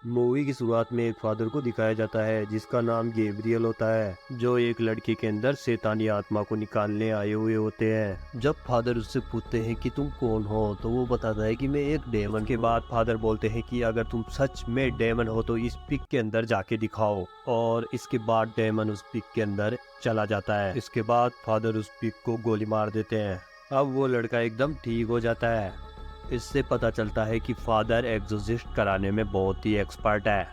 Movie की शुरुआत में एक फादर को दिखाया जाता है जिसका नाम गैब्रियल होता है, जो एक लड़के के अंदर शैतानी आत्मा को निकालने आए हुए होते हैं। जब फादर उससे पूछते हैं कि तुम कौन हो, तो वो बताता है कि मैं एक डेमन के बाद फादर बोलते हैं कि अगर तुम सच में डेमन हो तो इस पिक के अंदर जाके दिखाओ, और इसके बाद डेमन उस पिक के अंदर चला जाता है। इसके बाद फादर उस पिक को गोली मार देते हैं। अब वो लड़का एकदम ठीक हो जाता है। इससे पता चलता है कि फादर एग्जोसिस्ट कराने में बहुत ही एक्सपर्ट है।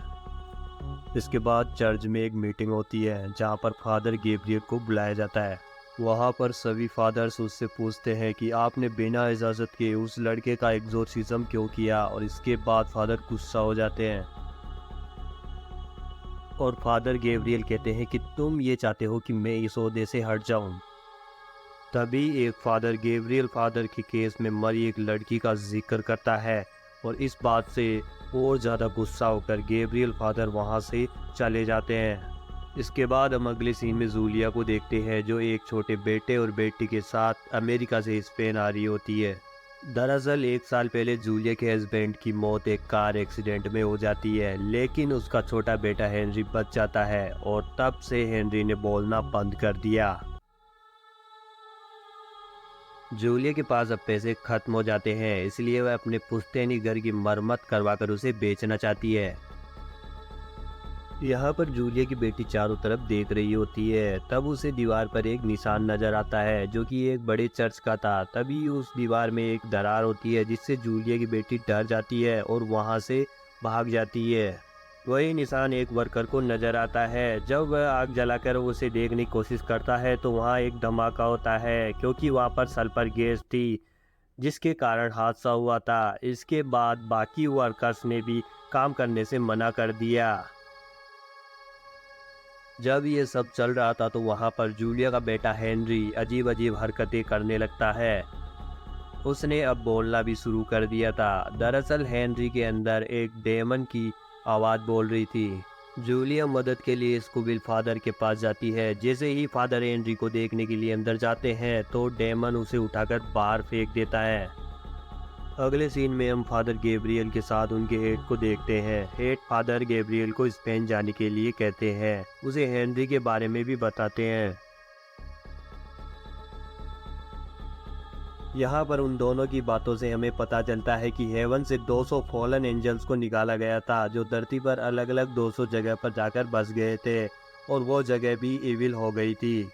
इसके बाद चर्च में एक मीटिंग होती है जहां पर फादर गैब्रियल को बुलाया जाता है। वहां पर सभी फादर्स उससे पूछते हैं कि आपने बिना इजाज़त के उस लड़के का एग्जोर्सिज्म क्यों किया, और इसके बाद फादर गुस्सा हो जाते हैं और फादर गैब्रियल कहते हैं कि तुम ये चाहते हो कि मैं इस ओहदे से हट जाऊं। तभी एक फादर गैब्रियल फादर के केस में मरी एक लड़की का जिक्र करता है, और इस बात से और ज़्यादा गुस्सा होकर गैब्रियल फादर वहां से चले जाते हैं। इसके बाद हम अगले सीन में जूलिया को देखते हैं, जो एक छोटे बेटे और बेटी के साथ अमेरिका से स्पेन आ रही होती है। दरअसल एक साल पहले जूलिया के हस्बैंड की मौत एक कार एक्सीडेंट में हो जाती है, लेकिन उसका छोटा बेटा हेनरी बच जाता है, और तब से हेनरी ने बोलना बंद कर दिया। जूलिया के पास अब पैसे खत्म हो जाते हैं, इसलिए वह अपने पुश्तैनी घर की मरम्मत करवाकर उसे बेचना चाहती है। यहाँ पर जूलिया की बेटी चारों तरफ देख रही होती है, तब उसे दीवार पर एक निशान नजर आता है जो कि एक बड़े चर्च का था। तभी उस दीवार में एक दरार होती है जिससे जूलिया की बेटी डर जाती है और वहाँ से भाग जाती है। वही निशान एक वर्कर को नजर आता है। जब वह आग जलाकर उसे देखने की कोशिश करता है तो वहाँ एक धमाका होता है, क्योंकि वहाँ पर सल्फर गैस थी जिसके कारण हादसा हुआ था। इसके बाद बाकी वर्कर्स ने भी काम करने से मना कर दिया। जब ये सब चल रहा था तो वहाँ पर जूलिया का बेटा हेनरी अजीब अजीब हरकतें करने लगता है। उसने अब बोलना भी शुरू कर दिया था। दरअसल हेनरी के अंदर एक डेमन की आवाज़ बोल रही थी। जूलिया मदद के लिए स्कूबिल फादर के पास जाती है। जैसे ही फादर हेनरी को देखने के लिए अंदर जाते हैं तो डेमन उसे उठाकर बाहर फेंक देता है। अगले सीन में हम फादर गैब्रियल के साथ उनके हेड को देखते हैं। हेड फादर गैब्रियल को स्पेन जाने के लिए कहते हैं, उसे हेनरी के बारे में भी बताते हैं। यहाँ पर उन दोनों की बातों से हमें पता चलता है कि हेवन से 200 फॉलन एंजल्स को निकाला गया था, जो धरती पर अलग अलग 200 जगह पर जाकर बस गए थे, और वो जगह भी इविल हो गई थी।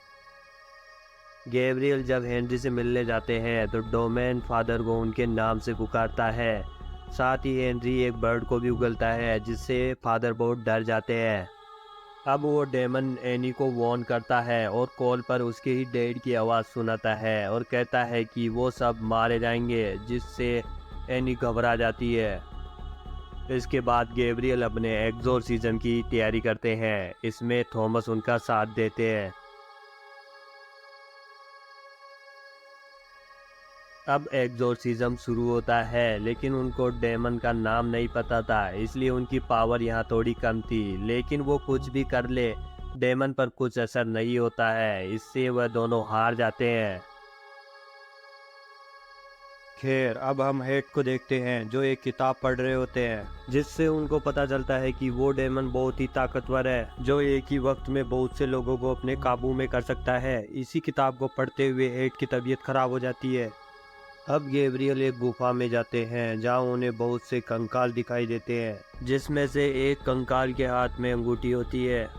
गैब्रियल जब हेनरी से मिलने जाते हैं तो डोमेन फादर को उनके नाम से पुकारता है। साथ ही हेनरी एक बर्ड को भी उगलता है जिससे फादर बहुत डर जाते हैं। अब वो डेमन एनी को वॉर्न करता है और कॉल पर उसके ही डैड की आवाज़ सुनाता है और कहता है कि वो सब मारे जाएंगे, जिससे एनी घबरा जाती है। इसके बाद गैब्रियल अपने एग्जोर्सिज्म की तैयारी करते हैं। इसमें थॉमस उनका साथ देते हैं। अब एग्जोर्सिज्म शुरू होता है, लेकिन उनको डेमन का नाम नहीं पता था, इसलिए उनकी पावर यहाँ थोड़ी कम थी। लेकिन वो कुछ भी कर ले, डेमन पर कुछ असर नहीं होता है, इससे वह दोनों हार जाते हैं। खैर, अब हम हेड को देखते हैं जो एक किताब पढ़ रहे होते हैं, जिससे उनको पता चलता है कि वो डेमन बहुत ही ताकतवर है, जो एक ही वक्त में बहुत से लोगों को अपने काबू में कर सकता है। इसी किताब को पढ़ते हुए हेड की तबीयत खराब हो जाती है। अब गैब्रियल एक गुफा में जाते हैं जहां उन्हें बहुत से कंकाल दिखाई देते हैं, जिसमें से एक कंकाल के हाथ में अंगूठी होती है।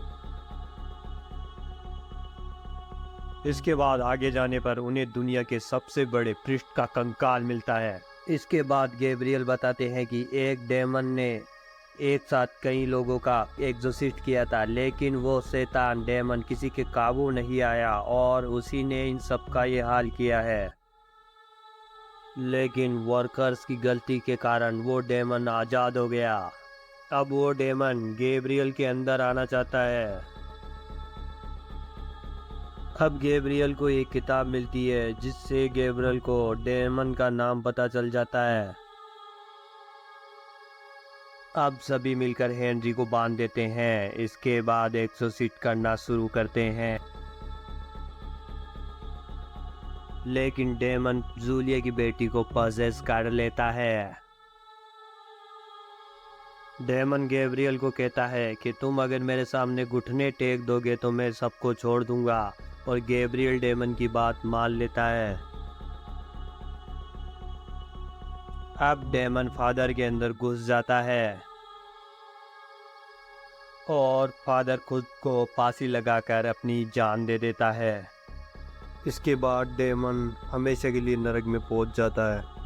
इसके बाद आगे जाने पर उन्हें दुनिया के सबसे बड़े पृष्ठ का कंकाल मिलता है। इसके बाद गैब्रियल बताते हैं कि एक डेमन ने एक साथ कई लोगों का एग्जोसिस्ट किया था, लेकिन वो शैतान डेमन किसी के काबू नहीं आया और उसी ने इन सब का ये हाल किया है। लेकिन वर्कर्स की गलती के कारण वो डेमन आज़ाद हो गया। अब वो डेमन गैब्रियल के अंदर आना चाहता है। अब गैब्रियल को एक किताब मिलती है जिससे गैब्रियल को डेमन का नाम पता चल जाता है। अब सभी मिलकर हेनरी को बांध देते हैं। इसके बाद एक्सोसिट करना शुरू करते हैं, लेकिन डेमन जूलिया की बेटी को पजेस कर लेता है। डेमन गैब्रियल को कहता है कि तुम अगर मेरे सामने घुटने टेक दोगे तो मैं सबको छोड़ दूंगा, और गैब्रियल डेमन की बात मान लेता है। अब डेमन फादर के अंदर घुस जाता है और फादर खुद को फांसी लगाकर अपनी जान दे देता है। इसके बाद डेमन हमेशा के लिए नरक में पहुंच जाता है।